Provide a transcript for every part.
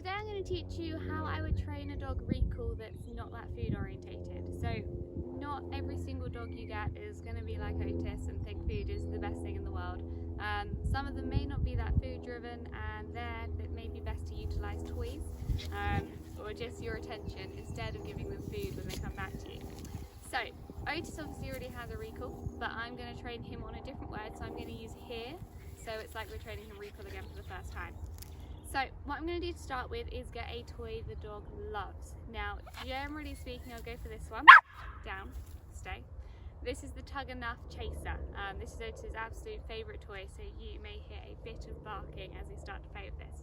Today I'm going to teach you how I would train a dog recall that's not that food orientated. So not every single dog you get is going to be like Otis and think food is the best thing in the world. Some of them may not be that food driven, and there it may be best to utilise toys or just your attention instead of giving them food when they come back to you. So Otis obviously already has a recall, but I'm going to train him on a different word, so I'm going to use here, so it's like we're training him recall again for the first time. So what I'm going to do to start with is get a toy the dog loves. Now generally speaking I'll go for this one, down, stay. This is the Tug Enough Chaser. This is Otis' absolute favourite toy, so you may hear a bit of barking as we start to play with this.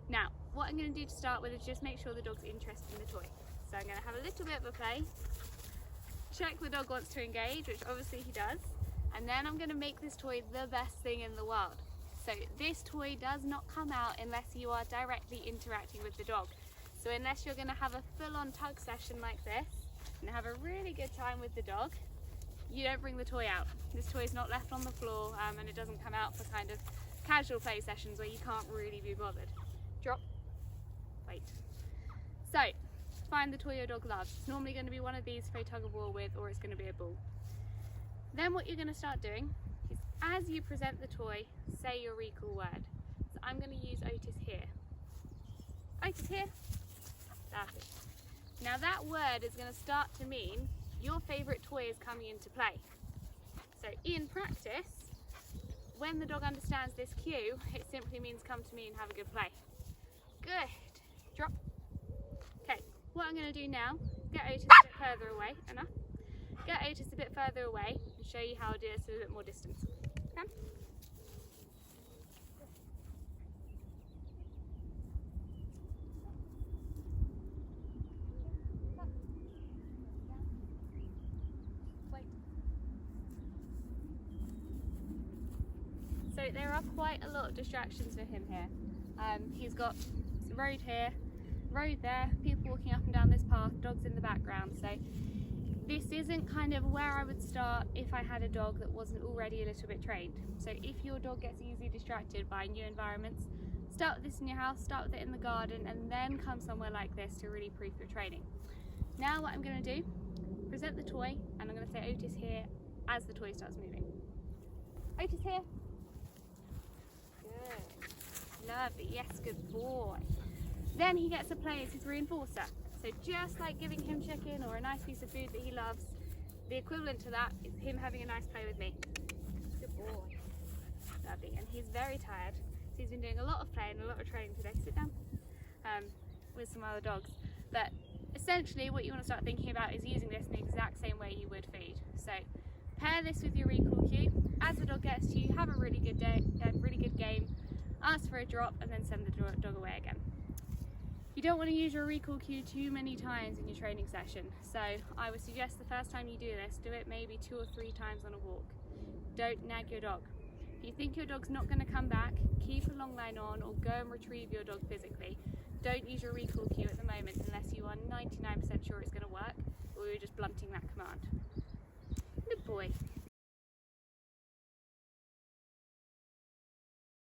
Now what I'm going to do to start with is just make sure the dog's interested in the toy. So I'm going to have a little bit of a play, check the dog wants to engage, which obviously he does, and then I'm going to make this toy the best thing in the world. So this toy does not come out unless you are directly interacting with the dog. So unless you're going to have a full-on tug session like this and have a really good time with the dog, you don't bring the toy out. This toy is not left on the floor, and it doesn't come out for kind of casual play sessions where you can't really be bothered. Drop, wait. So find the toy your dog loves. It's normally going to be one of these for a tug of war with, or it's going to be a ball. Then what you're going to start doing is, as you present the toy, say your recall word. So I'm going to use Otis here. Otis here. That's it. Now that word is going to start to mean your favourite toy is coming into play. So in practice, when the dog understands this cue, it simply means come to me and have a good play. Good. Drop. Okay, what I'm going to do now, get Otis a bit further away. Enough. Get Otis a bit further away and show you how to do this with a bit more distance. Come. So there are quite a lot of distractions for him here. He's got road here, road there, people walking up and down this path, dogs in the background. So this isn't kind of where I would start if I had a dog that wasn't already a little bit trained. So if your dog gets easily distracted by new environments, start with this in your house, start with it in the garden, and then come somewhere like this to really proof your training. Now what I'm going to do, present the toy, and I'm going to say Otis here as the toy starts moving. Otis here. Good. Lovely. Yes, good boy. Then he gets to play as his reinforcer. So just like giving him chicken or a nice piece of food that he loves, the equivalent to that is him having a nice play with me. Good boy. Lovely. And he's very tired. So he's been doing a lot of play and a lot of training today. Sit down. With some other dogs. But essentially what you want to start thinking about is using this in the exact same way you would feed. So pair this with your recall cue. As the dog gets to you, have a really good day, a really good game, ask for a drop, and then send the dog away again. You don't want to use your recall cue too many times in your training session, so I would suggest the first time you do this, do it maybe 2 or 3 times on a walk. Don't nag your dog. If you think your dog's not going to come back, keep a long line on or go and retrieve your dog physically. Don't use your recall cue at the moment unless you are 99% sure it's going to work, or you're just blunting that command. Good boy.